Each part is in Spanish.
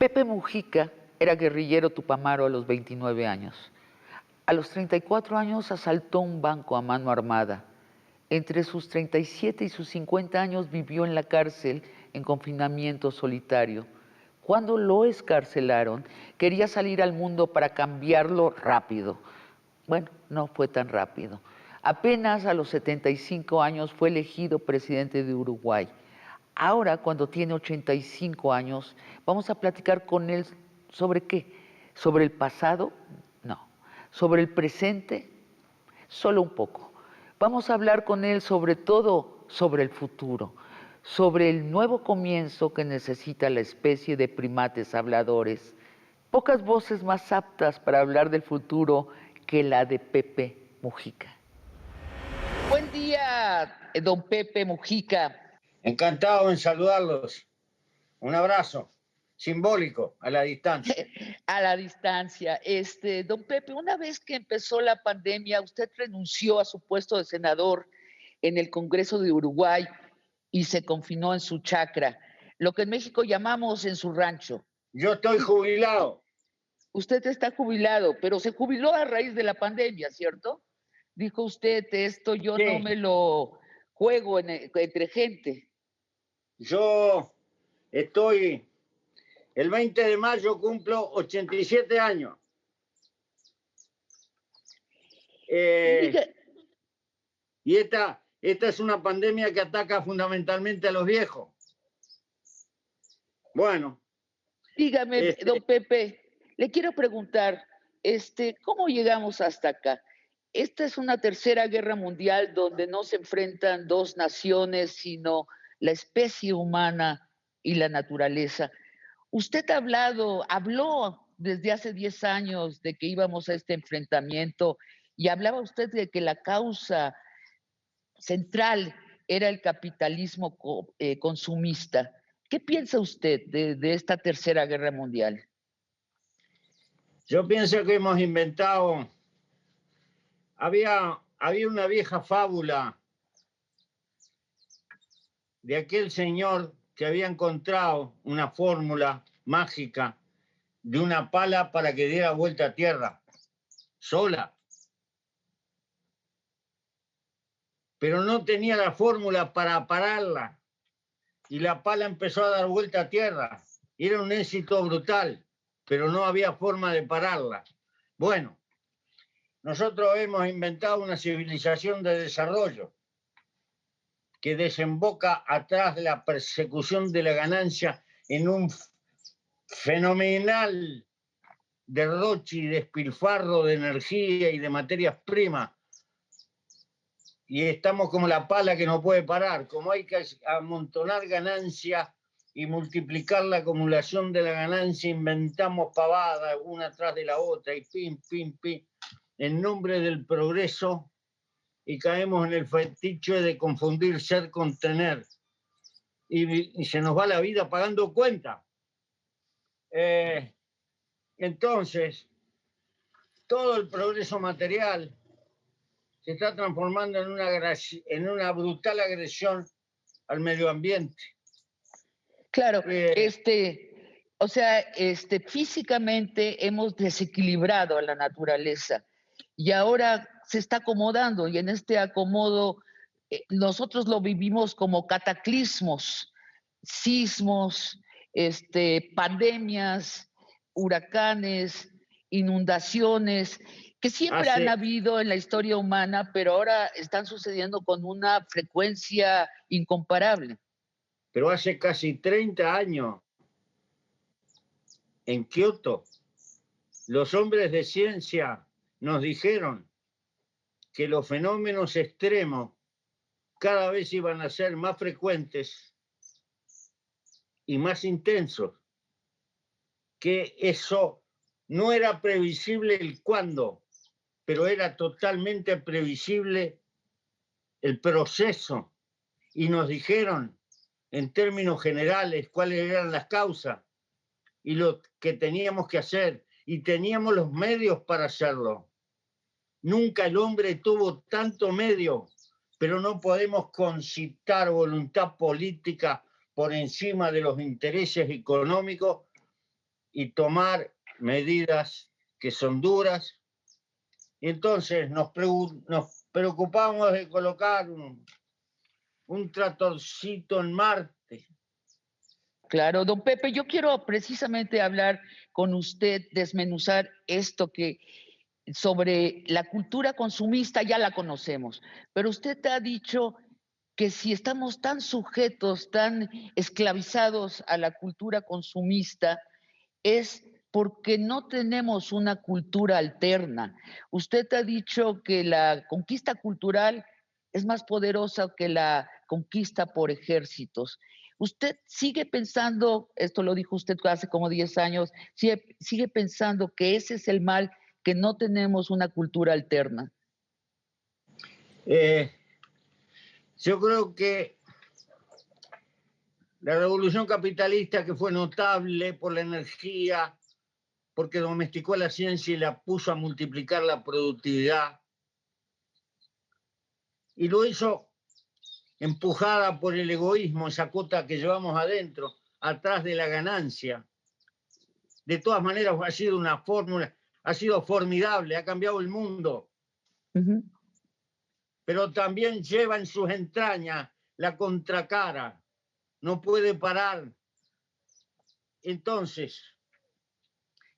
Pepe Mujica era guerrillero tupamaro a los 29 años. A los 34 años asaltó un banco a mano armada. Entre sus 37 y sus 50 años vivió en la cárcel en confinamiento solitario. Cuando lo escarcelaron, quería salir al mundo para cambiarlo rápido. Bueno, no fue tan rápido. Apenas a los 75 años fue elegido presidente de Uruguay. Ahora, cuando tiene 85 años, vamos a platicar con él sobre qué. ¿Sobre el pasado? No. ¿Sobre el presente? Solo un poco. Vamos a hablar con él sobre todo sobre el futuro, sobre el nuevo comienzo que necesita la especie de primates habladores. Pocas voces más aptas para hablar del futuro que la de Pepe Mujica. Buen día, don Pepe Mujica. Encantado en saludarlos. Un abrazo simbólico a la distancia. A la distancia. Don Pepe, una vez que empezó la pandemia, usted renunció a su puesto de senador en el Congreso de Uruguay y se confinó en su chacra, lo que en México llamamos en su rancho. Yo estoy jubilado. Usted está jubilado, pero se jubiló a raíz de la pandemia, ¿cierto? Dijo usted, esto yo Sí. no me lo juego entre gente. Yo estoy, el 20 de mayo cumplo 87 años. Y esta es una pandemia que ataca fundamentalmente a los viejos. Bueno. Dígame, don Pepe, le quiero preguntar, ¿cómo llegamos hasta acá? Esta es una tercera guerra mundial donde no se enfrentan dos naciones, sino la especie humana y la naturaleza. Usted habló desde hace 10 años de que íbamos a este enfrentamiento y hablaba usted de que la causa central era el capitalismo consumista. ¿Qué piensa usted de esta tercera guerra mundial? Yo pienso que hemos inventado... Había una vieja fábula de aquel señor que había encontrado una fórmula mágica de una pala para que diera vuelta a tierra, sola. Pero no tenía la fórmula para pararla. Y la pala empezó a dar vuelta a tierra. Y era un éxito brutal, pero no había forma de pararla. Bueno, nosotros hemos inventado una civilización de desarrollo que desemboca atrás de la persecución de la ganancia en un fenomenal derroche y despilfarro de energía y de materias primas. Y estamos como la pala que no puede parar. Como hay que amontonar ganancia y multiplicar la acumulación de la ganancia, inventamos pavadas una tras de la otra y pim, pim, pim, en nombre del progreso, y caemos en el fetiche de confundir ser con tener. Y se nos va la vida pagando cuenta. Entonces, todo el progreso material se está transformando en una brutal agresión al medio ambiente. Claro, físicamente hemos desequilibrado a la naturaleza y ahora se está acomodando, y en este acomodo nosotros lo vivimos como cataclismos, sismos, pandemias, huracanes, inundaciones, que siempre han habido en la historia humana, pero ahora están sucediendo con una frecuencia incomparable. Pero hace casi 30 años, en Kioto, los hombres de ciencia nos dijeron que los fenómenos extremos cada vez iban a ser más frecuentes y más intensos, que eso no era previsible el cuándo, pero era totalmente previsible el proceso. Y nos dijeron, en términos generales, cuáles eran las causas y lo que teníamos que hacer, y teníamos los medios para hacerlo. Nunca el hombre tuvo tanto medio, pero no podemos concitar voluntad política por encima de los intereses económicos y tomar medidas que son duras. Y entonces nos preocupamos de colocar un tratorcito en Marte. Claro, don Pepe, yo quiero precisamente hablar con usted, desmenuzar esto que sobre la cultura consumista ya la conocemos, pero usted ha dicho que si estamos tan sujetos, tan esclavizados a la cultura consumista, es porque no tenemos una cultura alterna. Usted ha dicho que la conquista cultural es más poderosa que la conquista por ejércitos. ¿Usted sigue pensando, esto lo dijo usted hace como 10 años, sigue pensando que ese es el mal, que no tenemos una cultura alterna? Eh, yo creo que la revolución capitalista, que fue notable por la energía, porque domesticó la ciencia y la puso a multiplicar la productividad, y lo hizo empujada por el egoísmo, esa cota que llevamos adentro, atrás de la ganancia. De todas maneras, ha sido una fórmula, ha sido formidable, ha cambiado el mundo, pero también lleva en sus entrañas la contracara, no puede parar. Entonces,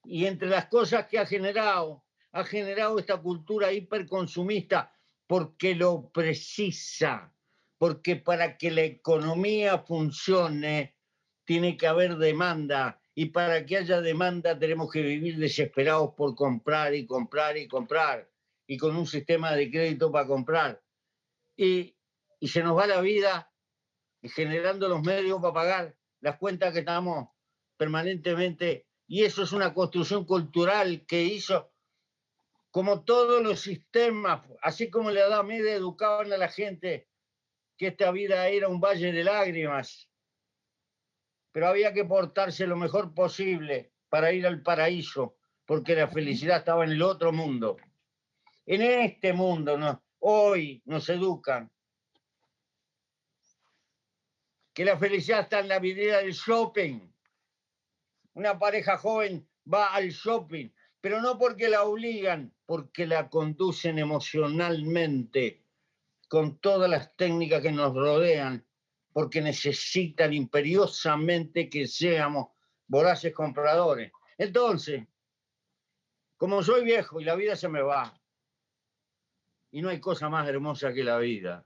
y entre las cosas que ha generado esta cultura hiperconsumista porque lo precisa, porque para que la economía funcione tiene que haber demanda, y para que haya demanda tenemos que vivir desesperados por comprar y comprar y comprar, y con un sistema de crédito para comprar. Y se nos va la vida generando los medios para pagar las cuentas que estamos permanentemente. Y eso es una construcción cultural que hizo, como todos los sistemas, así como la Edad Media educaban a la gente que esta vida era un valle de lágrimas, pero había que portarse lo mejor posible para ir al paraíso, porque la felicidad estaba en el otro mundo. En este mundo, no, hoy nos educan que la felicidad está en la vidriera del shopping. Una pareja joven va al shopping, pero no porque la obligan, porque la conducen emocionalmente con todas las técnicas que nos rodean, porque necesitan imperiosamente que seamos voraces compradores. Entonces, como soy viejo y la vida se me va, y no hay cosa más hermosa que la vida,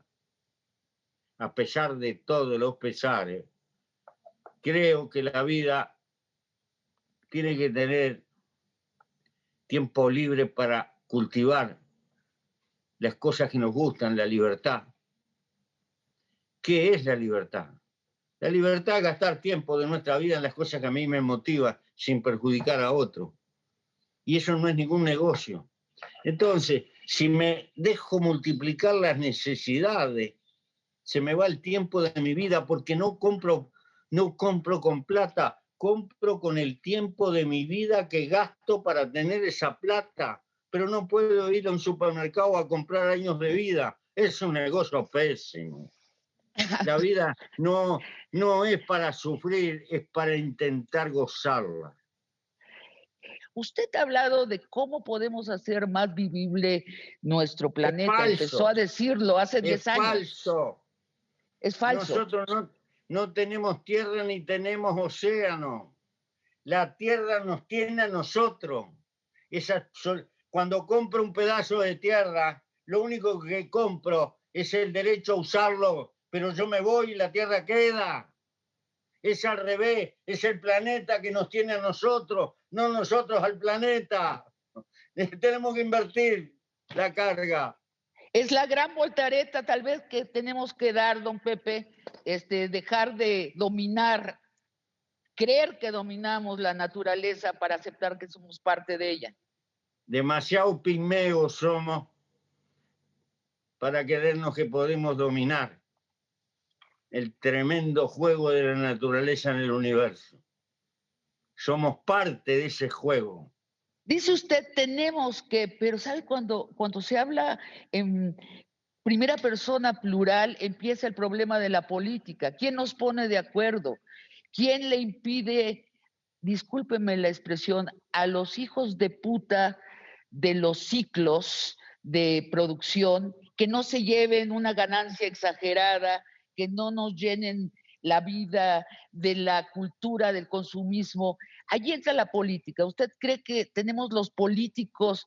a pesar de todos los pesares, creo que la vida tiene que tener tiempo libre para cultivar las cosas que nos gustan, la libertad. ¿Qué es la libertad? La libertad es gastar tiempo de nuestra vida en las cosas que a mí me motivan sin perjudicar a otro. Y eso no es ningún negocio. Entonces, si me dejo multiplicar las necesidades, se me va el tiempo de mi vida porque no compro con plata, compro con el tiempo de mi vida que gasto para tener esa plata. Pero no puedo ir a un supermercado a comprar años de vida. Es un negocio pésimo. La vida no es para sufrir, es para intentar gozarla. Usted ha hablado de cómo podemos hacer más vivible nuestro Es planeta. Empezó falso, a decirlo hace es 10 años. falso. Es falso. Nosotros no tenemos tierra ni tenemos océano. La tierra nos tiene a nosotros. Cuando compro un pedazo de tierra, lo único que compro es el derecho a usarlo, pero yo me voy y la tierra queda. Es al revés, es el planeta que nos tiene a nosotros, no nosotros al planeta. Tenemos que invertir la carga. Es la gran voltereta tal vez que tenemos que dar, don Pepe, dejar de dominar, creer que dominamos la naturaleza para aceptar que somos parte de ella. Demasiado pigmeos somos para creernos que podemos dominar el tremendo juego de la naturaleza en el universo. Somos parte de ese juego. Dice usted, tenemos que, pero ¿sabe cuando se habla en primera persona plural, empieza el problema de la política? ¿Quién nos pone de acuerdo? ¿Quién le impide discúlpeme la expresión, a los hijos de puta de los ciclos de producción, que no se lleven una ganancia exagerada, que no nos llenen la vida de la cultura del consumismo. Allí entra la política. ¿Usted cree que tenemos los políticos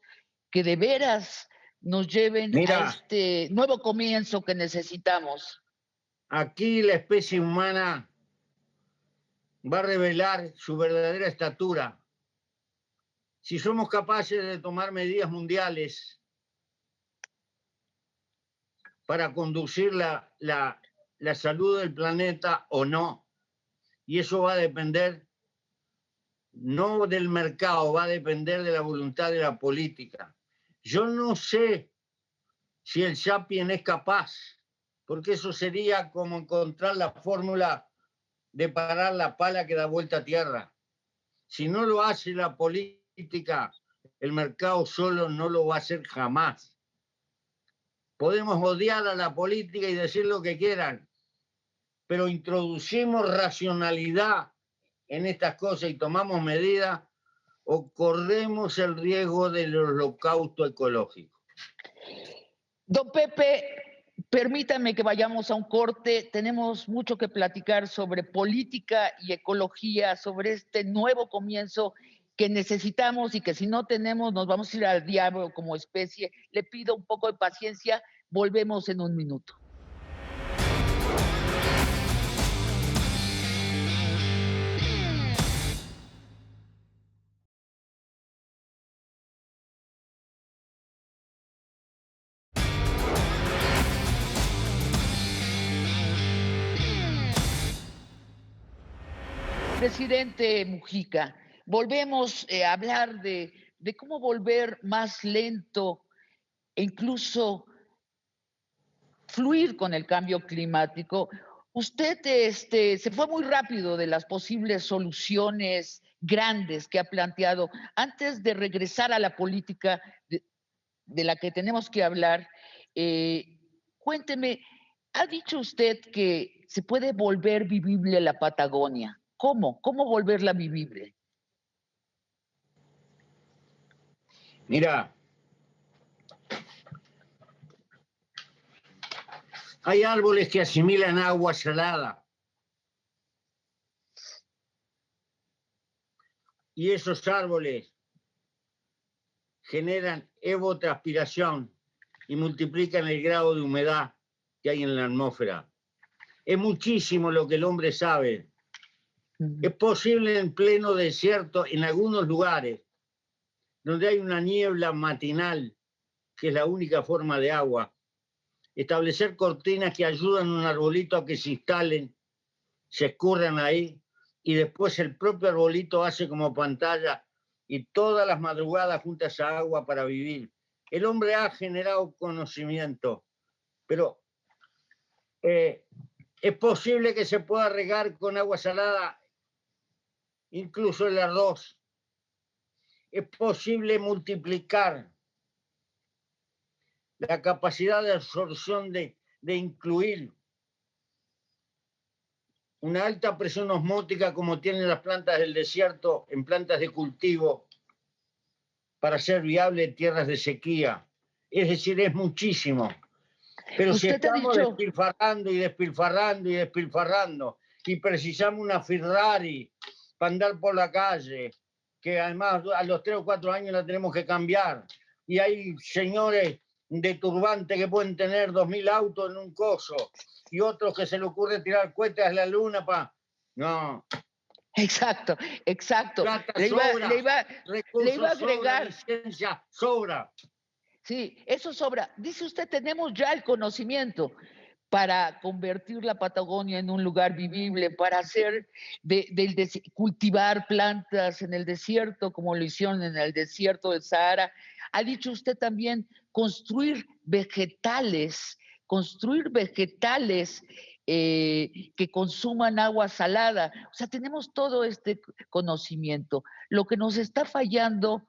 que de veras nos lleven a Mira, este nuevo comienzo que necesitamos? aquí la especie humana va a revelar su verdadera estatura. Si somos capaces de tomar medidas mundiales para conducir la salud del planeta o no. Y eso va a depender no del mercado, va a depender de la voluntad de la política. Yo no sé si el Sapien es capaz, porque eso sería como encontrar la fórmula de parar la pala que da vuelta a tierra. Si no lo hace la política, el mercado solo no lo va a hacer jamás. Podemos odiar a la política y decir lo que quieran, pero introducimos racionalidad en estas cosas y tomamos medidas, o corremos el riesgo del holocausto ecológico. Don Pepe, permítame que vayamos a un corte. Tenemos mucho que platicar sobre política y ecología, sobre este nuevo comienzo que necesitamos y que si no tenemos nos vamos a ir al diablo como especie. Le pido un poco de paciencia. Volvemos en un minuto. Presidente Mujica, volvemos a hablar de cómo volver más lento e incluso fluir con el cambio climático. Usted se fue muy rápido de las posibles soluciones grandes que ha planteado. Antes de regresar a la política de la que tenemos que hablar, cuénteme, ha dicho usted que se puede volver vivible la Patagonia. ¿Cómo? ¿Cómo volverla vivible? Mira, hay árboles que asimilan agua salada y esos árboles generan evotranspiración y multiplican el grado de humedad que hay en la atmósfera. Es muchísimo lo que el hombre sabe. Es posible en pleno desierto, en algunos lugares, donde hay una niebla matinal, que es la única forma de agua, establecer cortinas que ayudan a un arbolito a que se instalen, se escurran ahí, y después el propio arbolito hace como pantalla y todas las madrugadas junta esa agua para vivir. El hombre ha generado conocimiento, pero es posible que se pueda regar con agua salada incluso el arroz. Es posible multiplicar la capacidad de absorción de incluir una alta presión osmótica como tienen las plantas del desierto en plantas de cultivo para ser viable en tierras de sequía. Es decir, es muchísimo. Pero si estamos despilfarrando y despilfarrando y despilfarrando y precisamos una Ferrari para andar por la calle, que además a los 3 o 4 años la tenemos que cambiar, y hay señores de turbante que pueden tener 2.000 autos en un coso, y otros que se le ocurre tirar cohetes a la luna para... No. Exacto, exacto. Plata Le iba a recursos sobra, agregar. licencia sobra. Sí, eso sobra. Dice usted, tenemos ya el conocimiento para convertir la Patagonia en un lugar vivible, para hacer cultivar plantas en el desierto, como lo hicieron en el desierto del Sahara. Ha dicho usted también construir vegetales que consuman agua salada. O sea, tenemos todo este conocimiento. Lo que nos está fallando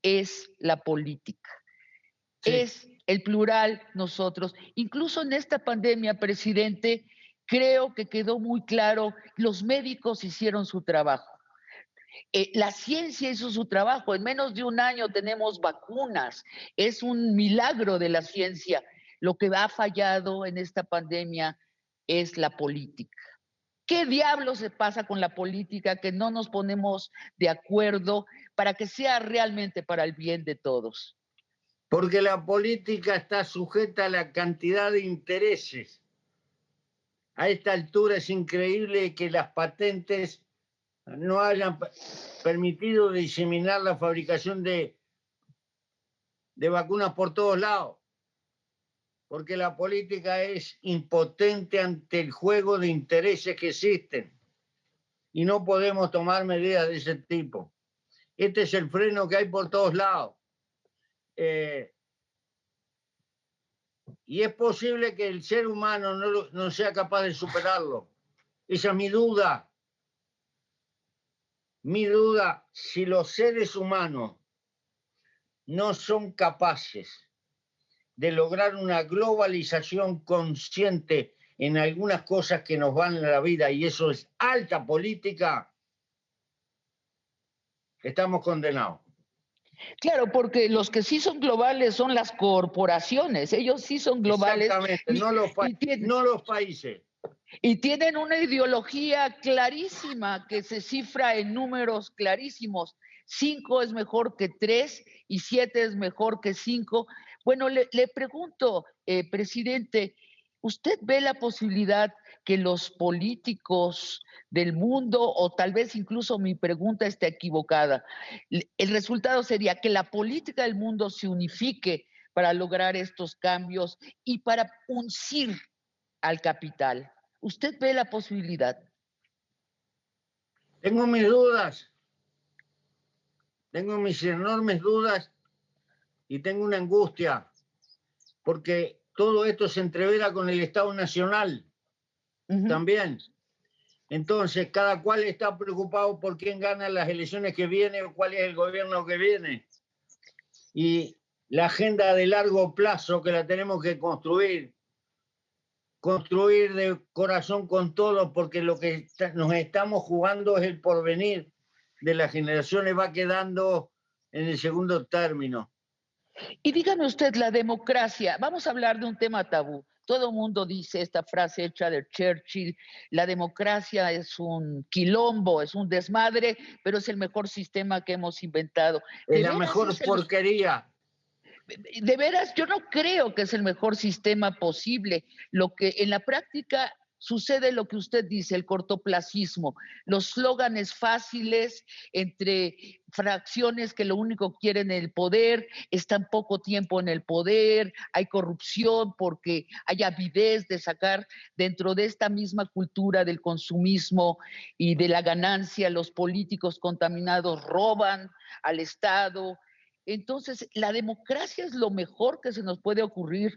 es la política. Sí. Es el plural nosotros. Incluso en esta pandemia, presidente, creo que quedó muy claro, los médicos hicieron su trabajo. La ciencia hizo su trabajo. En menos de un año tenemos vacunas. Es un milagro de la ciencia. Lo que ha fallado en esta pandemia es la política. ¿Qué diablos se pasa con la política que no nos ponemos de acuerdo para que sea realmente para el bien de todos? Porque la política está sujeta a la cantidad de intereses. A esta altura es increíble que las patentes no hayan permitido diseminar la fabricación de vacunas por todos lados, porque la política es impotente ante el juego de intereses que existen y no podemos tomar medidas de ese tipo. Este es el freno que hay por todos lados. Y es posible que el ser humano no sea capaz de superarlo. Esa es mi duda. Mi duda, si los seres humanos no son capaces de lograr una globalización consciente en algunas cosas que nos van a la vida, y eso es alta política, estamos condenados. Claro, porque los que sí son globales son las corporaciones, ellos sí son globales Exactamente, no los países. Y tienen una ideología clarísima que se cifra en números clarísimos. 5 es mejor que 3 y 7 es mejor que 5. Bueno, le pregunto, presidente, ¿usted ve la posibilidad que los políticos del mundo, o tal vez incluso mi pregunta esté equivocada, el resultado sería que la política del mundo se unifique para lograr estos cambios y para uncir al capital? ¿Usted ve la posibilidad? Tengo mis enormes dudas y tengo una angustia, porque todo esto se entrevera con el Estado Nacional también. Entonces, cada cual está preocupado por quién gana las elecciones que vienen o cuál es el gobierno que viene. Y la agenda de largo plazo que la tenemos que construir de corazón con todo, porque lo que nos estamos jugando es el porvenir de las generaciones, va quedando en el segundo término. Y dígame usted, la democracia, vamos a hablar de un tema tabú. Todo el mundo dice esta frase hecha de Churchill, la democracia es un quilombo, es un desmadre, pero es el mejor sistema que hemos inventado. Es la mejor porquería. De veras, yo no creo que es el mejor sistema posible. Lo que en la práctica sucede lo que usted dice, el cortoplacismo, los slóganes fáciles entre fracciones que lo único quieren el poder, están poco tiempo en el poder, hay corrupción porque hay avidez de sacar dentro de esta misma cultura del consumismo y de la ganancia, los políticos contaminados roban al Estado. Entonces, la democracia es lo mejor que se nos puede ocurrir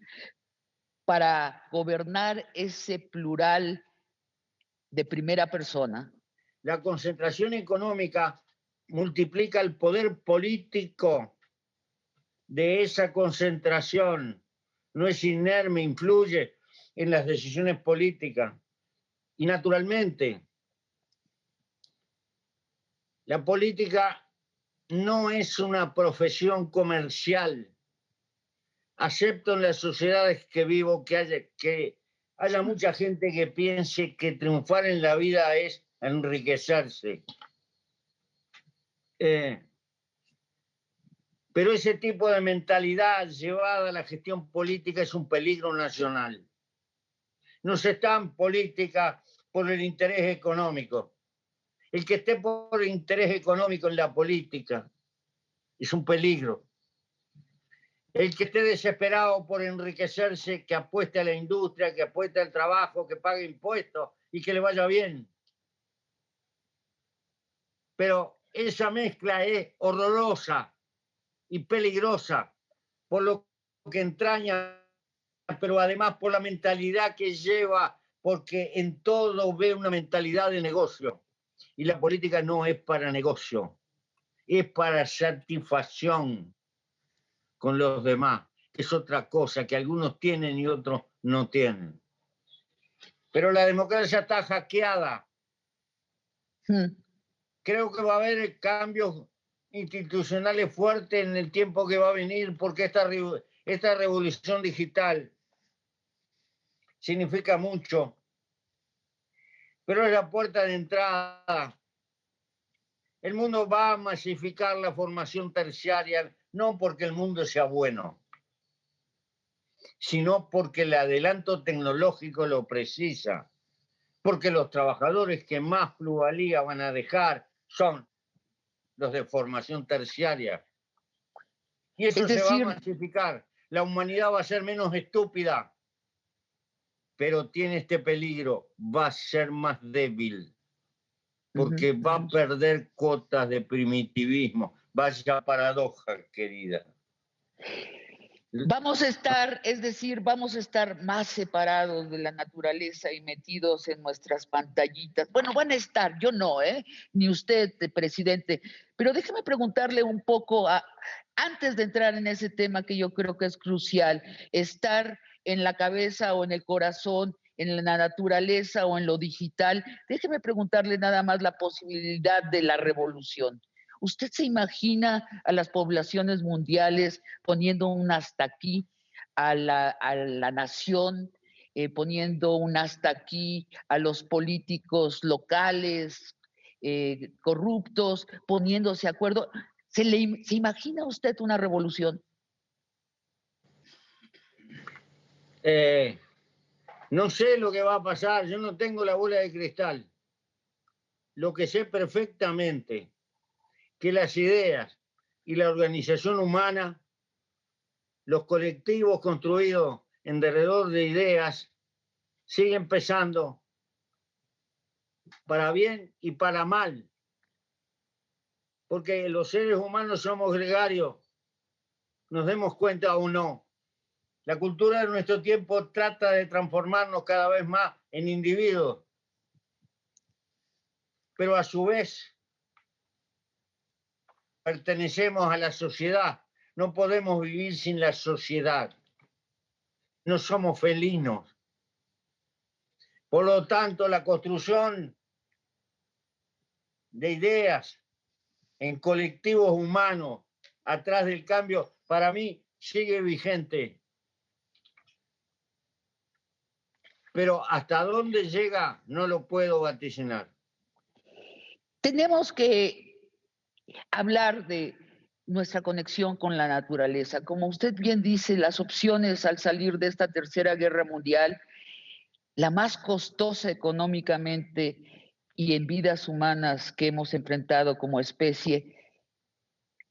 para gobernar ese plural de primera persona. La concentración económica multiplica el poder político de esa concentración. No es inerme, influye en las decisiones políticas. Y naturalmente, la política no es una profesión comercial. Acepto en las sociedades que vivo que haya mucha gente que piense que triunfar en la vida es enriquecerse. Pero ese tipo de mentalidad llevada a la gestión política es un peligro nacional. No se está en política por el interés económico. El que esté por el interés económico en la política es un peligro. El que esté desesperado por enriquecerse, que apueste a la industria, que apueste al trabajo, que pague impuestos y que le vaya bien. Pero esa mezcla es horrorosa y peligrosa por lo que entraña, pero además por la mentalidad que lleva, porque en todo ve una mentalidad de negocio. Y la política no es para negocio, es para satisfacción con los demás. Es otra cosa que algunos tienen y otros no tienen. Pero la democracia está hackeada. Creo que va a haber cambios institucionales fuertes en el tiempo que va a venir, porque esta revolución digital significa mucho, pero es la puerta de entrada. El mundo va a masificar la formación terciaria, no porque el mundo sea bueno, sino porque el adelanto tecnológico lo precisa, porque los trabajadores que más plusvalía van a dejar son los de formación terciaria. Y eso Es se va a decir, masificar. La humanidad va a ser menos estúpida, pero tiene este peligro, va a ser más débil, porque va a perder cuotas de primitivismo. Vaya paradoja, querida. vamos a estar, es decir, vamos a estar más separados de la naturaleza y metidos en nuestras pantallitas. Bueno, van a estar, yo no, ni usted, presidente. Pero déjeme preguntarle un poco, antes de entrar en ese tema que yo creo que es crucial, estar en la cabeza o en el corazón, en la naturaleza o en lo digital, déjeme preguntarle nada más la posibilidad de la revolución. ¿Usted se imagina a las poblaciones mundiales poniendo un hasta aquí a la nación, poniendo un hasta aquí a los políticos locales corruptos, poniéndose de acuerdo? ¿Se imagina usted una revolución? No sé lo que va a pasar, yo no tengo la bola de cristal. Lo que sé perfectamente que las ideas y la organización humana, los colectivos construidos en derredor de ideas, siguen pesando para bien y para mal, porque los seres humanos somos gregarios, nos demos cuenta o no. La cultura de nuestro tiempo trata de transformarnos cada vez más en individuos, pero a su vez pertenecemos a la sociedad. No podemos vivir sin la sociedad. No somos felinos. Por lo tanto, la construcción de ideas en colectivos humanos atrás del cambio, para mí sigue vigente. Pero hasta dónde llega no lo puedo vaticinar. Tenemos que hablar de nuestra conexión con la naturaleza. Como usted bien dice, las opciones al salir de esta tercera guerra mundial, la más costosa económicamente y en vidas humanas que hemos enfrentado como especie,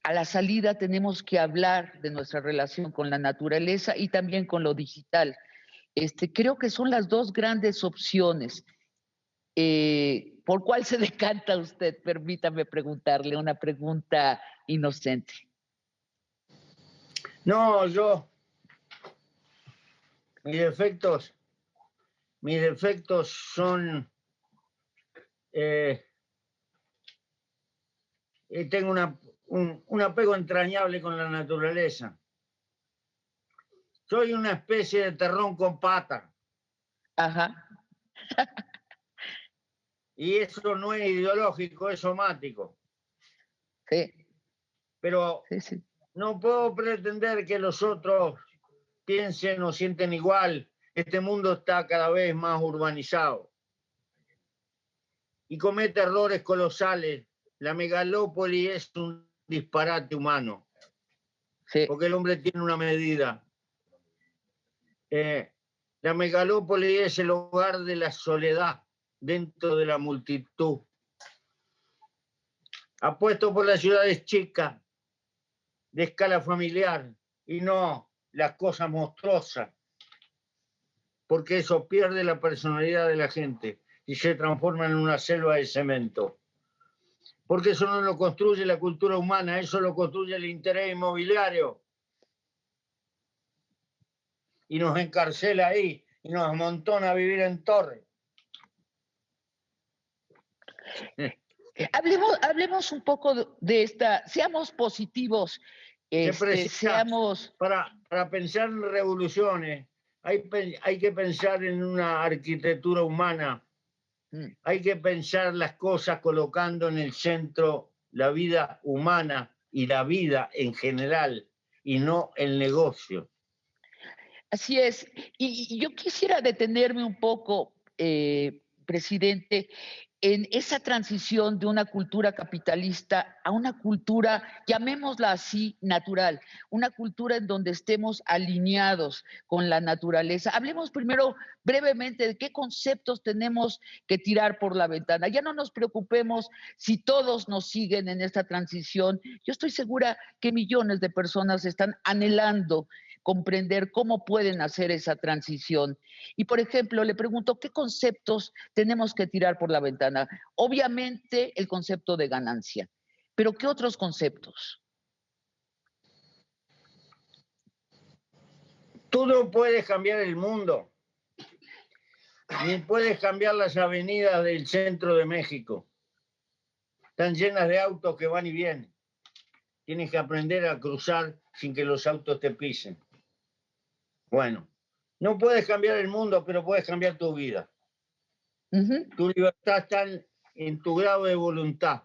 a la salida tenemos que hablar de nuestra relación con la naturaleza y también con lo digital. Creo que son las dos grandes opciones. ¿Por cuál se decanta usted? Permítame preguntarle una pregunta inocente. No, mis defectos son, tengo un apego entrañable con la naturaleza. Soy una especie de terrón con pata. Ajá. Y eso no es ideológico, es somático. Sí, Pero sí, sí. no puedo pretender que los otros piensen o sienten igual. Este mundo está cada vez más urbanizado y comete errores colosales. La megalópoli es un disparate humano, Sí. porque el hombre tiene una medida. La megalópoli es el hogar de la soledad dentro de la multitud. Apuesto por las ciudades chicas, de escala familiar, y no las cosas monstruosas, porque eso pierde la personalidad de la gente y se transforma en una selva de cemento. Porque eso no lo construye la cultura humana, eso lo construye el interés inmobiliario. Y nos encarcela ahí y nos amontona a vivir en torres. Hablemos un poco de esta, seamos positivos, seamos... Para pensar en revoluciones, hay que pensar en una arquitectura humana Hay que pensar las cosas colocando en el centro la vida humana y la vida en general, y no el negocio. Así es. Y yo quisiera detenerme un poco, presidente, en esa transición de una cultura capitalista a una cultura, llamémosla así, natural, una cultura en donde estemos alineados con la naturaleza. Hablemos primero brevemente de qué conceptos tenemos que tirar por la ventana. Ya no nos preocupemos si todos nos siguen en esta transición. Yo estoy segura que millones de personas están anhelando comprender cómo pueden hacer esa transición. Y, por ejemplo, le pregunto, ¿qué conceptos tenemos que tirar por la ventana? Obviamente, el concepto de ganancia, pero ¿qué otros conceptos? Tú no puedes cambiar el mundo, ni puedes cambiar las avenidas del centro de México. Están llenas de autos que van y vienen. Tienes que aprender a cruzar sin que los autos te pisen. Bueno, no puedes cambiar el mundo, pero puedes cambiar tu vida. Tu libertad está en tu grado de voluntad.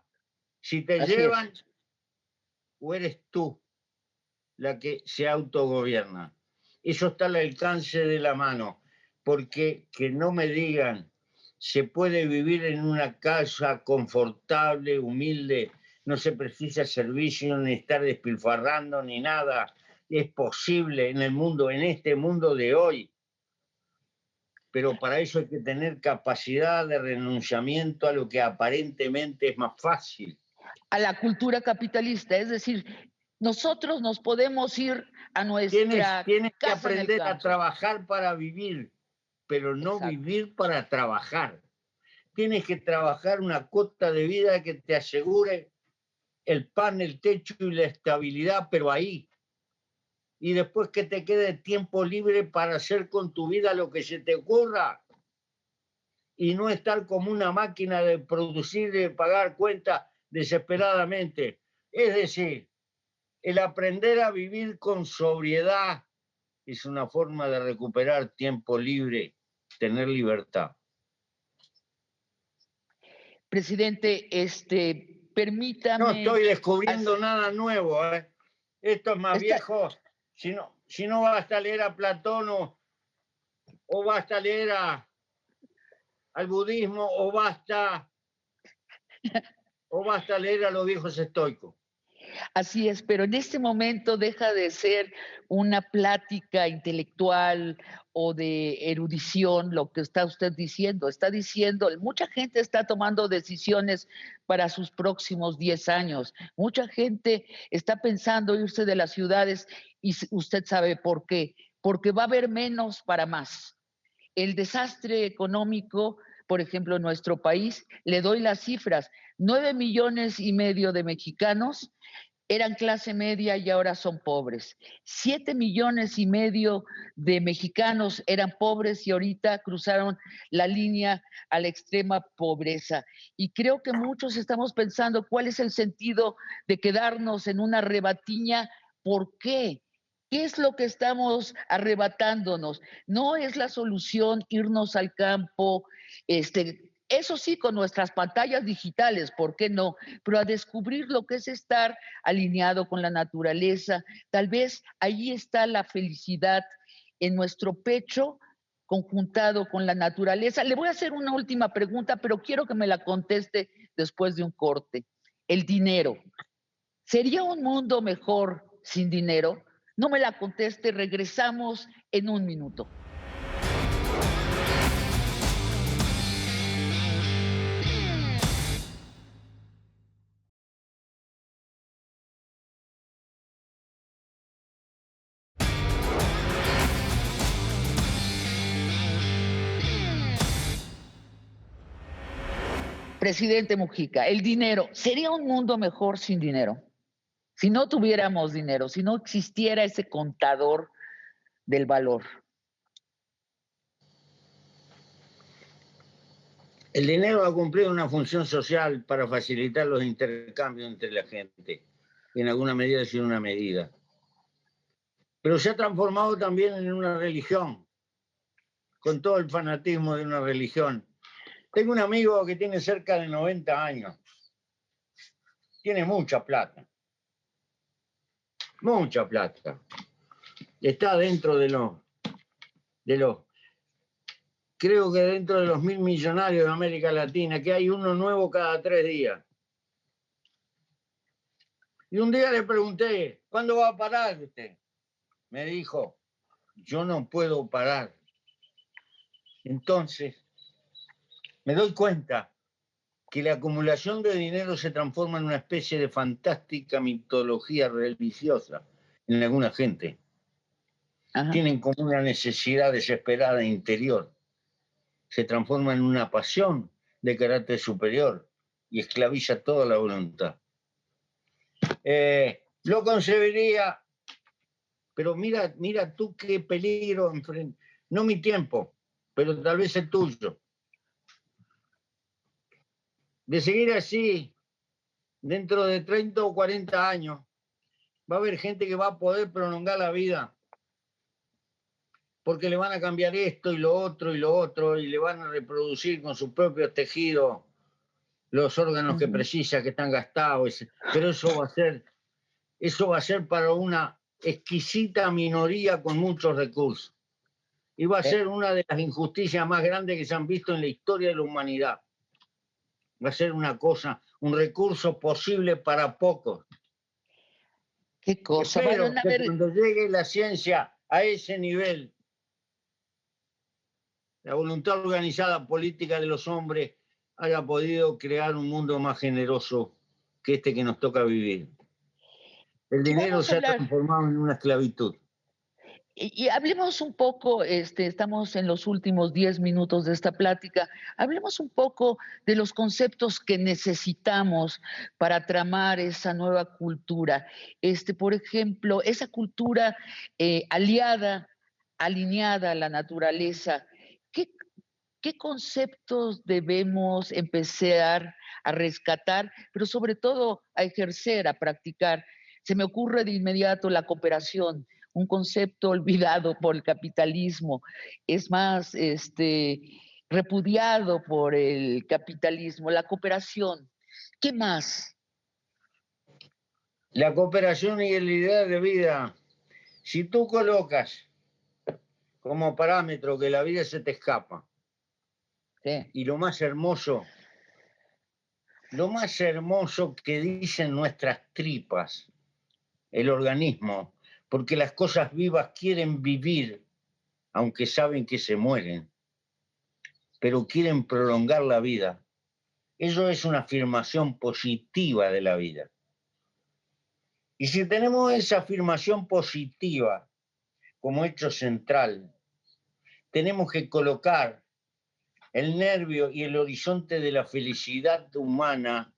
Si te Así llevan, es. o eres tú la que se autogobierna. Eso está al alcance de la mano, porque que no me digan, se puede vivir en una casa confortable, humilde, no se precisa servicio, ni estar despilfarrando, ni nada. Es posible en el mundo, en este mundo de hoy. Pero para eso hay que tener capacidad de renunciamiento a lo que aparentemente es más fácil. A la cultura capitalista, es decir, nosotros nos podemos ir a Tienes, nuestra tienes que casa en el aprender a campo. trabajar para vivir, pero no Exacto. vivir para trabajar. Tienes que trabajar una cuota de vida que te asegure el pan, el techo y la estabilidad, pero ahí. Y después que te quede tiempo libre para hacer con tu vida lo que se te ocurra. Y no estar como una máquina de producir y de pagar cuentas desesperadamente. Es decir, el aprender a vivir con sobriedad es una forma de recuperar tiempo libre, tener libertad. Presidente, No permítame, estoy descubriendo nada nuevo, ¿eh? Esto es más está, viejo. Si no basta leer a Platón o basta leer al budismo o basta leer a los viejos estoicos. así es, pero en este momento deja de ser una plática intelectual o de erudición lo que está usted diciendo. Está diciendo, mucha gente está tomando decisiones para sus próximos 10 años. Mucha gente está pensando irse de las ciudades y usted sabe por qué. Porque va a haber menos para más. El desastre económico, por ejemplo, en nuestro país, le doy las cifras, 9,5 millones de mexicanos eran clase media y ahora son pobres. 7,5 millones de mexicanos eran pobres y ahorita cruzaron la línea a la extrema pobreza. Y creo que muchos estamos pensando cuál es el sentido de quedarnos en una rebatiña. ¿Por qué? ¿Qué es lo que estamos arrebatándonos? No es la solución irnos al campo, eso sí, con nuestras pantallas digitales, ¿por qué no? Pero a descubrir lo que es estar alineado con la naturaleza. Tal vez ahí está la felicidad en nuestro pecho, conjuntado con la naturaleza. Le voy a hacer una última pregunta, pero quiero que me la conteste después de un corte. El dinero. ¿Sería un mundo mejor sin dinero? No me la conteste, regresamos en un minuto. Presidente Mujica, el dinero, ¿sería un mundo mejor sin dinero? Si no tuviéramos dinero, si no existiera ese contador del valor. El dinero ha cumplido una función social para facilitar los intercambios entre la gente, en alguna medida sin una medida. Pero se ha transformado también en una religión, con todo el fanatismo de una religión. Tengo un amigo que tiene cerca de 90 años. Tiene mucha plata. Mucha plata. Está dentro de los, creo que dentro de los 1000 millonarios de América Latina, que hay uno nuevo cada 3 días. Y un día le pregunté, ¿cuándo va a parar usted? Me dijo, yo no puedo parar. Entonces, me doy cuenta que la acumulación de dinero se transforma en una especie de fantástica mitología religiosa en alguna gente. Ajá. Tienen como una necesidad desesperada interior. Se transforma en una pasión de carácter superior y esclaviza toda la voluntad. Lo concebiría, pero mira tú qué peligro enfrenta. No mi tiempo, pero tal vez el tuyo. De seguir así, dentro de 30 o 40 años, va a haber gente que va a poder prolongar la vida porque le van a cambiar esto y lo otro, y le van a reproducir con sus propios tejidos los órganos que precisa, que están gastados. Pero eso va a ser para una exquisita minoría con muchos recursos. Y va a ser una de las injusticias más grandes que se han visto en la historia de la humanidad. Va a ser una cosa, un recurso posible para pocos. ¿Qué cosa? Espero Van a que ver, cuando llegue la ciencia a ese nivel, la voluntad organizada política de los hombres haya podido crear un mundo más generoso que este que nos toca vivir. El y dinero vamos a se ha hablar, transformado en una esclavitud. y hablemos un poco, estamos en los últimos 10 minutos de esta plática, hablemos un poco de los conceptos que necesitamos para tramar esa nueva cultura. Por ejemplo, esa cultura aliada, alineada a la naturaleza. ¿Qué, qué conceptos debemos empezar a rescatar, pero sobre todo a ejercer, a practicar? Se me ocurre de inmediato la cooperación, un concepto olvidado por el capitalismo, es más repudiado por el capitalismo, la cooperación. ¿Qué más? La cooperación y el ideal de vida, si tú colocas como parámetro que la vida se te escapa, Sí. y lo más hermoso que dicen nuestras tripas, el organismo, porque las cosas vivas quieren vivir, aunque saben que se mueren, pero quieren prolongar la vida. Eso es una afirmación positiva de la vida. Y si tenemos esa afirmación positiva como hecho central, tenemos que colocar el nervio y el horizonte de la felicidad humana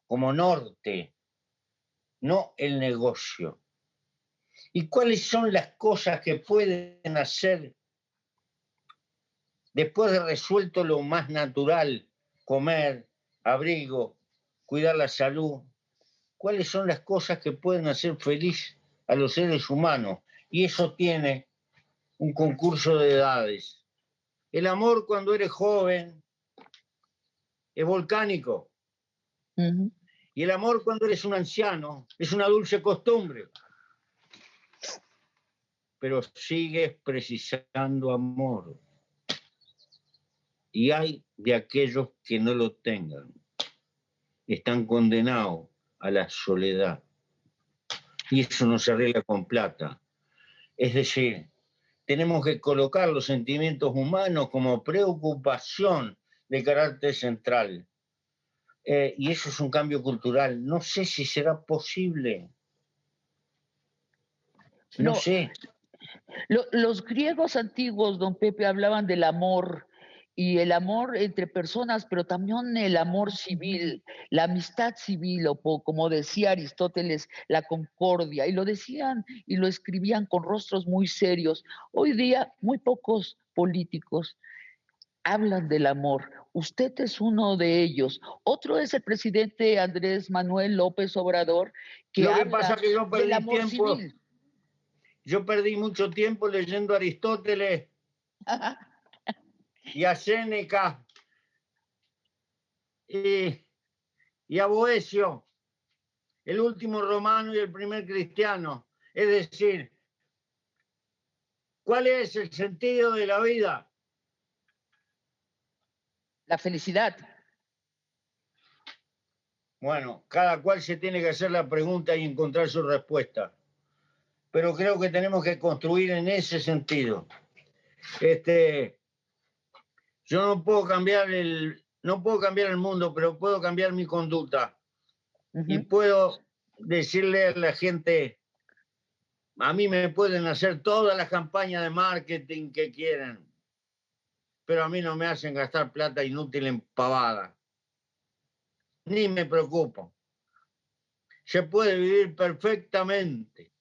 como norte, no el negocio. ¿Y cuáles son las cosas que pueden hacer después de resuelto lo más natural, comer, abrigo, cuidar la salud? ¿Cuáles son las cosas que pueden hacer feliz a los seres humanos? Y eso tiene un concurso de edades. El amor cuando eres joven es volcánico. Uh-huh. Y el amor cuando eres un anciano es una dulce costumbre. Pero sigues precisando amor. Y hay de aquellos que no lo tengan. Están condenados a la soledad. Y eso no se arregla con plata. Es decir, tenemos que colocar los sentimientos humanos como preocupación de carácter central. Y eso es un cambio cultural. No sé si será posible. No No, sé. los griegos antiguos, don Pepe, hablaban del amor y el amor entre personas, pero también el amor civil, la amistad civil, o como decía Aristóteles, la concordia, y lo decían y lo escribían con rostros muy serios. Hoy día, muy pocos políticos hablan del amor. Usted es uno de ellos. Otro es el presidente Andrés Manuel López Obrador, que Lo que pasa habla es que yo del perdí amor tiempo. civil. Yo perdí mucho tiempo leyendo a Aristóteles y a Séneca y, y a Boecio, el último romano y el primer cristiano. Es decir, ¿cuál es el sentido de la vida? La felicidad. Bueno, cada cual se tiene que hacer la pregunta y encontrar su respuesta. Pero creo que tenemos que construir en ese sentido. Yo no puedo cambiar el mundo, pero puedo cambiar mi conducta. Y puedo decirle a la gente, a mí me pueden hacer todas las campañas de marketing que quieran, pero a mí no me hacen gastar plata inútil en pavada. Ni me preocupo. Se puede vivir perfectamente,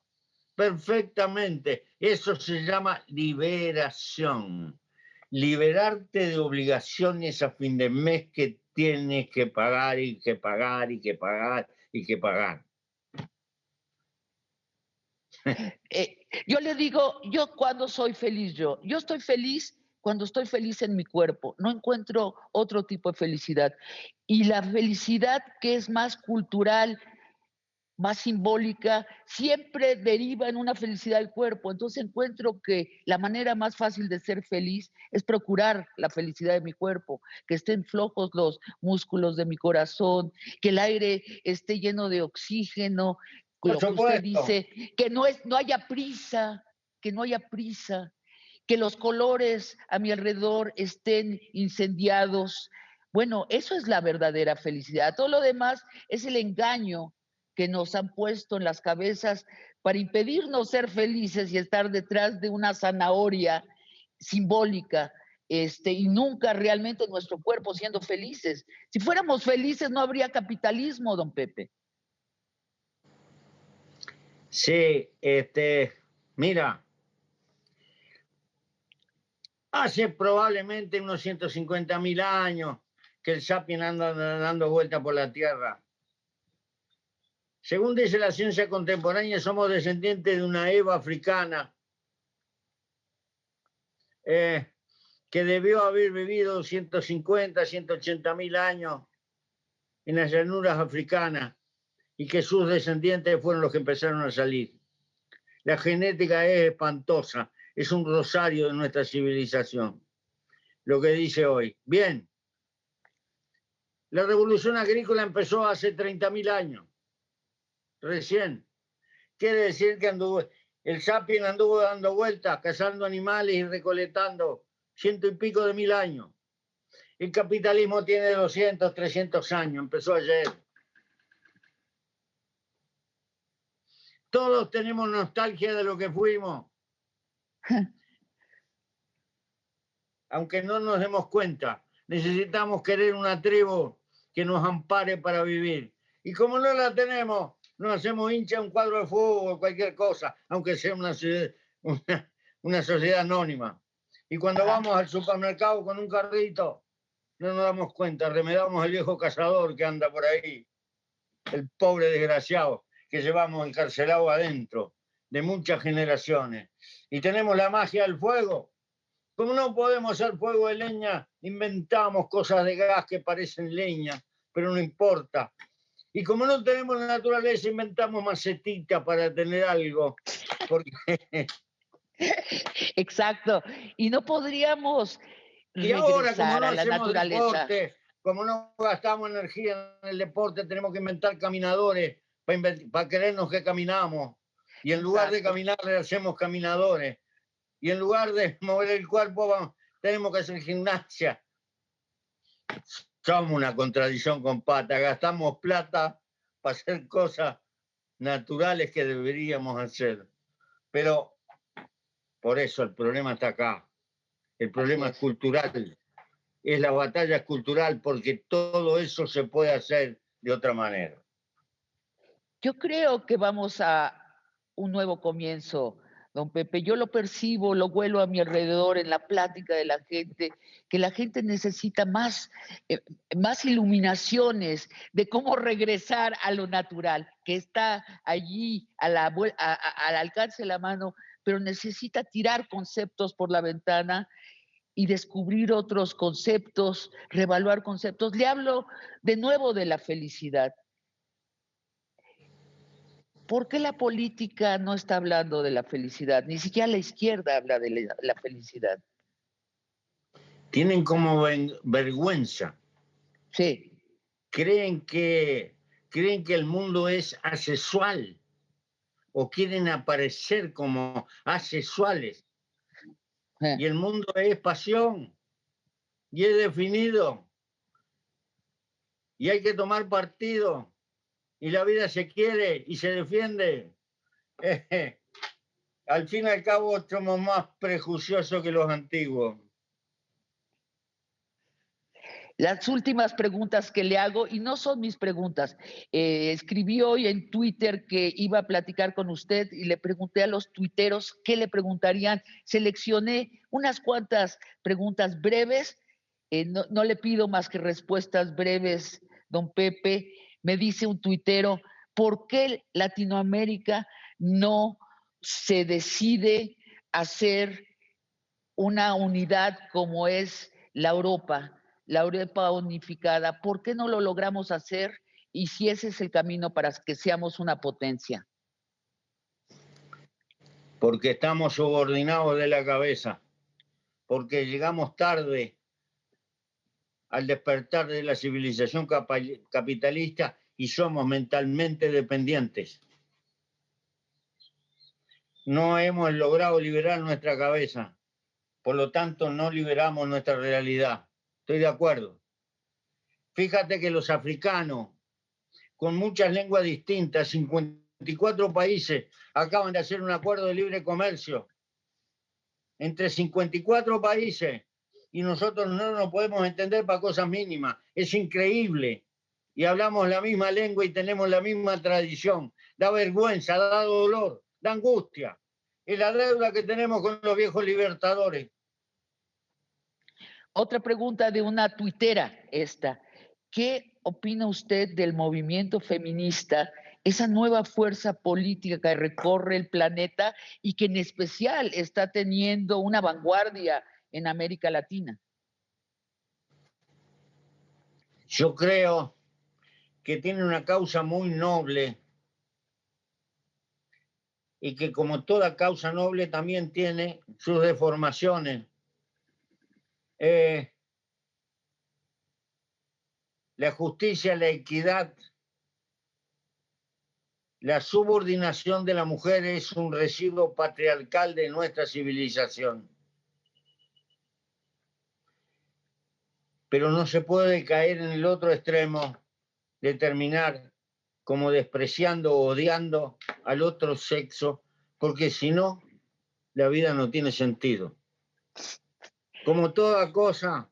perfectamente. Eso se llama liberación. Liberarte de obligaciones a fin de mes que tienes que pagar y que pagar y que pagar y que pagar. Yo le digo, yo cuando soy feliz, yo estoy feliz cuando estoy feliz en mi cuerpo, no encuentro otro tipo de felicidad. Y la felicidad que es más cultural, más simbólica, siempre deriva en una felicidad del cuerpo. Entonces encuentro que la manera más fácil de ser feliz es procurar la felicidad de mi cuerpo, que estén flojos los músculos de mi corazón, que el aire esté lleno de oxígeno, Por lo que usted supuesto. dice, que no haya prisa, que no haya prisa, que los colores a mi alrededor estén incendiados. Bueno, eso es la verdadera felicidad. Todo lo demás es el engaño que nos han puesto en las cabezas para impedirnos ser felices y estar detrás de una zanahoria simbólica, y nunca realmente nuestro cuerpo siendo felices. Si fuéramos felices no habría capitalismo, don Pepe. Sí, mira, hace probablemente unos 150.000 años que el sapien anda dando vuelta por la Tierra. Según dice la ciencia contemporánea, somos descendientes de una Eva africana que debió haber vivido 150, 180.000 años en las llanuras africanas y que sus descendientes fueron los que empezaron a salir. La genética es espantosa, es un rosario de nuestra civilización. Lo que dice hoy. Bien, la revolución agrícola empezó hace 30.000 años, recién. Quiere decir que el sapien anduvo dando vueltas, cazando animales y recolectando 100 y pico de mil años. El capitalismo tiene 200, 300 años, empezó ayer. Todos tenemos nostalgia de lo que fuimos, aunque no nos demos cuenta. Necesitamos querer una tribu que nos ampare para vivir. Y como no la tenemos, nos hacemos hincha un cuadro de fútbol o cualquier cosa, aunque sea una sociedad anónima. Y cuando vamos al supermercado con un carrito, no nos damos cuenta, remedamos al viejo cazador que anda por ahí, el pobre desgraciado que llevamos encarcelado adentro de muchas generaciones. Y tenemos la magia del fuego. Como no podemos hacer fuego de leña, inventamos cosas de gas que parecen leña, pero no importa. Y como no tenemos la naturaleza, inventamos macetita para tener algo. Porque... Exacto. Y no podríamos Y ahora, como regresar no a la hacemos naturaleza. deporte, como no gastamos energía en el deporte, tenemos que inventar caminadores para creernos que caminamos. Y en lugar de Exacto. caminar, le hacemos caminadores. Y en lugar de mover el cuerpo, tenemos que hacer gimnasia. Somos una contradicción con pata. Gastamos plata para hacer cosas naturales que deberíamos hacer. Pero por eso el problema está acá. El problema es cultural. Es la batalla cultural porque todo eso se puede hacer de otra manera. Yo creo que vamos a un nuevo comienzo, don Pepe. Yo lo percibo, lo huelo a mi alrededor en la plática de la gente, que la gente necesita más iluminaciones de cómo regresar a lo natural, que está allí al alcance de la mano, pero necesita tirar conceptos por la ventana y descubrir otros conceptos, reevaluar conceptos. Le hablo de nuevo de la felicidad. ¿Por qué la política no está hablando de la felicidad? Ni siquiera la izquierda habla de la felicidad. Tienen como vergüenza. Sí. Creen que el mundo es asexual o quieren aparecer como asexuales. Y el mundo es pasión y es definido. Y hay que tomar partido. Y la vida se quiere y se defiende. Al fin y al cabo somos más prejuiciosos que los antiguos. Las últimas preguntas que le hago, y no son mis preguntas, escribí hoy en Twitter que iba a platicar con usted y le pregunté a los tuiteros qué le preguntarían. Seleccioné unas cuantas preguntas breves, no le pido más que respuestas breves, don Pepe. Me dice un tuitero, ¿por qué Latinoamérica no se decide hacer una unidad como es la Europa unificada? ¿Por qué no lo logramos hacer? Y si ese es el camino para que seamos una potencia. Porque estamos subordinados de la cabeza, porque llegamos tarde al despertar de la civilización capitalista y somos mentalmente dependientes. No hemos logrado liberar nuestra cabeza, por lo tanto no liberamos nuestra realidad. Estoy de acuerdo. Fíjate que los africanos, con muchas lenguas distintas, 54 países, acaban de hacer un acuerdo de libre comercio entre 54 países y nosotros no nos podemos entender para cosas mínimas. Es increíble. Y hablamos la misma lengua y tenemos la misma tradición. Da vergüenza, da dolor, da angustia. Es la deuda que tenemos con los viejos libertadores. Otra pregunta de una tuitera esta. ¿Qué opina usted del movimiento feminista, esa nueva fuerza política que recorre el planeta y que en especial está teniendo una vanguardia en América Latina? Yo creo que tiene una causa muy noble y que como toda causa noble también tiene sus deformaciones. La justicia, la equidad, la subordinación de la mujer es un residuo patriarcal de nuestra civilización. Pero no se puede caer en el otro extremo de terminar como despreciando o odiando al otro sexo, porque si no, la vida no tiene sentido. Como toda cosa,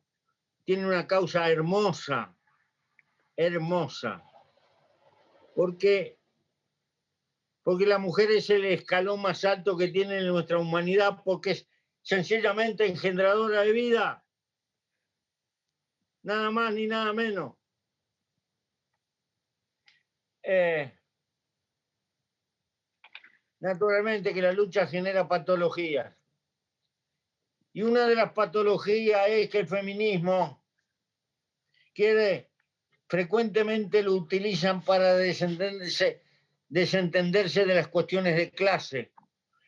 tiene una causa hermosa, hermosa, porque la mujer es el escalón más alto que tiene nuestra humanidad, porque es sencillamente engendradora de vida. Nada más ni nada menos. Naturalmente que la lucha genera patologías. Y una de las patologías es que el feminismo frecuentemente lo utilizan para desentenderse de las cuestiones de clase.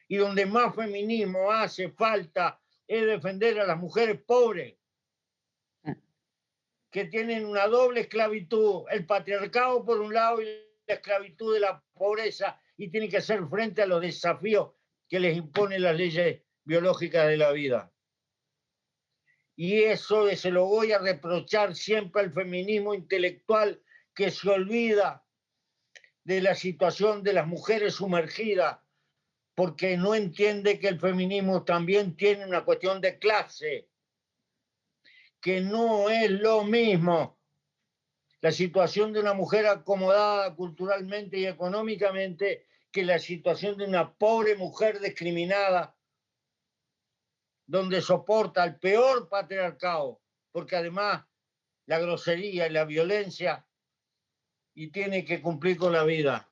Y donde más feminismo hace falta es defender a las mujeres pobres, que tienen una doble esclavitud, el patriarcado por un lado y la esclavitud de la pobreza, y tienen que hacer frente a los desafíos que les imponen las leyes biológicas de la vida. Y eso se lo voy a reprochar siempre al feminismo intelectual, que se olvida de la situación de las mujeres sumergidas, porque no entiende que el feminismo también tiene una cuestión de clase, que no es lo mismo la situación de una mujer acomodada culturalmente y económicamente que la situación de una pobre mujer discriminada, donde soporta el peor patriarcado, porque además la grosería y la violencia, y tiene que cumplir con la vida.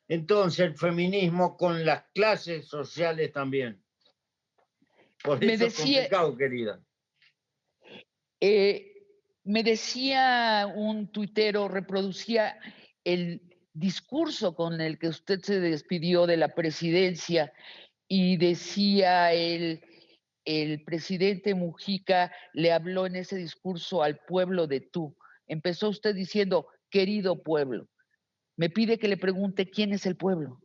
Entonces el feminismo con las clases sociales también. Por eso es complicado, querida. Eh, Me decía un tuitero, reproducía el discurso con el que usted se despidió de la presidencia y decía el presidente Mujica le habló en ese discurso al pueblo de tú. Empezó usted diciendo, querido pueblo. Me pide que le pregunte quién es el pueblo.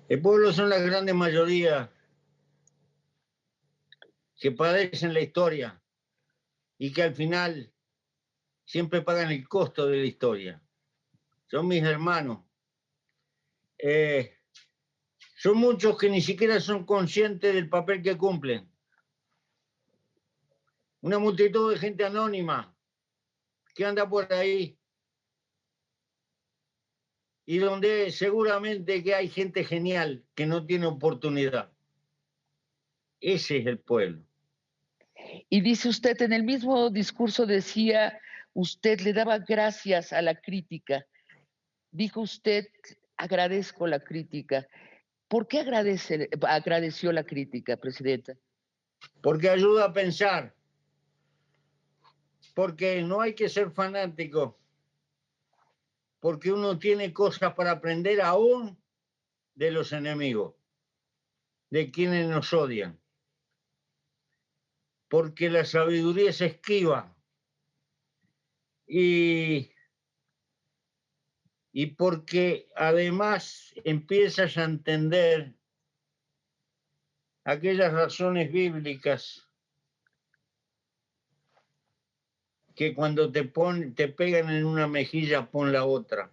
El pueblo son la grande mayoría que padecen la historia y que al final siempre pagan el costo de la historia. Son mis hermanos. Son muchos que ni siquiera son conscientes del papel que cumplen. Una multitud de gente anónima que anda por ahí y donde seguramente que hay gente genial que no tiene oportunidad. Ese es el pueblo. Y dice usted, en el mismo discurso decía, usted le daba gracias a la crítica. Dijo usted, agradezco la crítica. ¿Por qué agradeció la crítica, presidenta? Porque ayuda a pensar, porque no hay que ser fanático, porque uno tiene cosas para aprender aún de los enemigos, de quienes nos odian, porque la sabiduría es esquiva y porque además empiezas a entender aquellas razones bíblicas que cuando te pegan en una mejilla, pon la otra.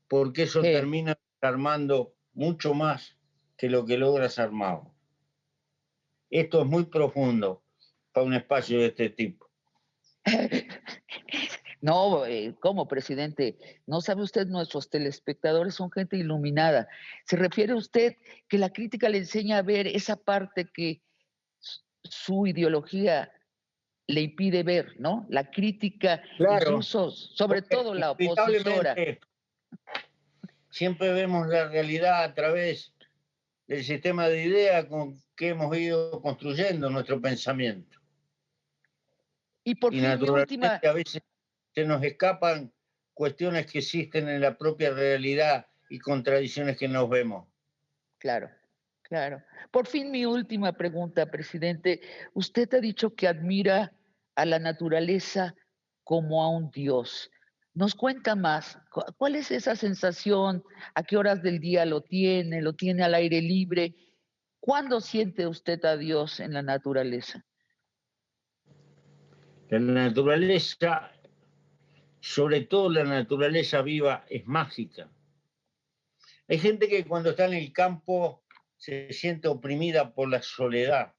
Porque eso termina armando mucho más que lo que logras armado. Esto es muy profundo para un espacio de este tipo. No, ¿cómo, presidente? No sabe usted, nuestros telespectadores son gente iluminada. ¿Se refiere usted que la crítica le enseña a ver esa parte que su ideología le impide ver, ¿no? La crítica, Claro, incluso, sobre porque todo la opositora. inevitablemente siempre vemos la realidad a través del sistema de ideas con que hemos ido construyendo nuestro pensamiento. Y por Y fin, mi última, naturalmente a veces se nos escapan cuestiones que existen en la propia realidad y contradicciones que nos vemos. claro, claro. Por fin, mi última pregunta, presidente. Usted ha dicho que admira a la naturaleza como a un dios. ¿Nos cuenta más? ¿Cuál es esa sensación? ¿A qué horas del día lo tiene? ¿Lo tiene al aire libre? ¿Cuándo siente usted a Dios en la naturaleza? La naturaleza, sobre todo la naturaleza viva, es mágica. Hay gente que cuando está en el campo se siente oprimida por la soledad.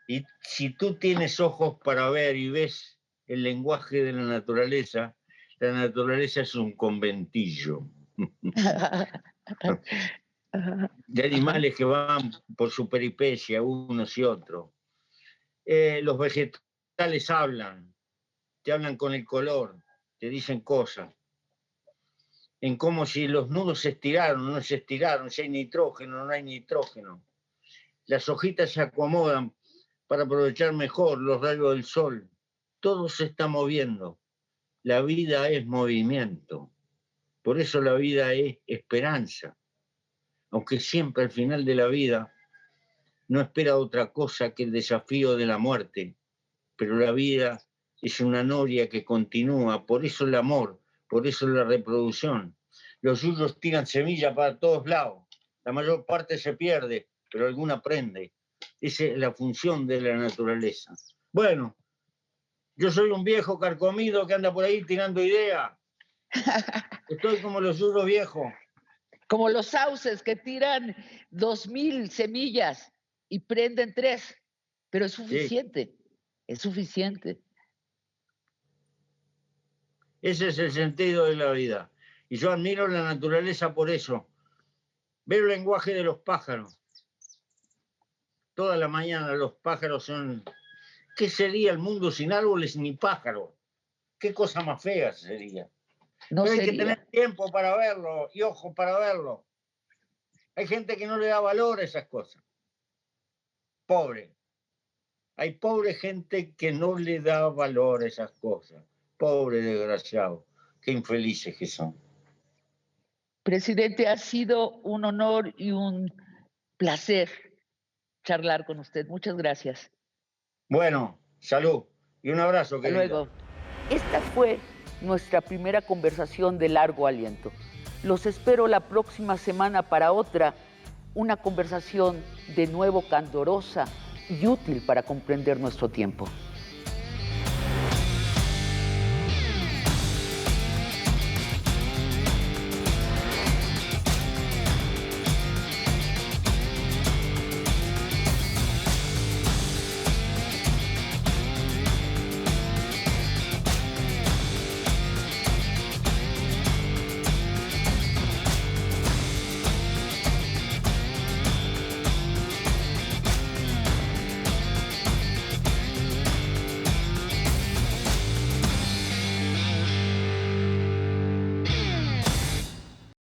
Y si tú tienes ojos para ver y ves el lenguaje de la naturaleza es un conventillo de animales que van por su peripecia, unos y otros. Los vegetales hablan, te hablan con el color, te dicen cosas. En cómo si los nudos se estiraron o no se estiraron, si hay nitrógeno o no hay nitrógeno. Las hojitas se acomodan para aprovechar mejor los rayos del sol. Todo se está moviendo. La vida es movimiento. Por eso la vida es esperanza. Aunque siempre al final de la vida no espera otra cosa que el desafío de la muerte. Pero la vida es una noria que continúa. Por eso el amor, por eso la reproducción. Los suyos tiran semillas para todos lados. La mayor parte se pierde, pero alguna aprende. Esa es la función de la naturaleza. Bueno, yo soy un viejo carcomido que anda por ahí tirando ideas. Estoy como los suyos viejos. Como los sauces que tiran 2000 semillas y prenden 3, pero es Sí. suficiente, es suficiente. Ese es el sentido de la vida. Y yo admiro la naturaleza por eso. Ver el lenguaje de los pájaros. Toda la mañana los pájaros son... ¿Qué sería el mundo sin árboles ni pájaros? ¿Qué cosa más fea sería? No Pero hay que sería. tener tiempo para verlo y ojos para verlo. Hay gente que no le da valor a esas cosas. Pobre. Hay pobre gente que no le da valor a esas cosas. Pobre desgraciado. Qué infelices que son. Presidente, ha sido un honor y un placer charlar con usted. Muchas gracias. Bueno, salud y un abrazo, Hasta querida. luego. Esta fue nuestra primera conversación de largo aliento. Los espero la próxima semana para otra, una conversación de nuevo candorosa y útil para comprender nuestro tiempo.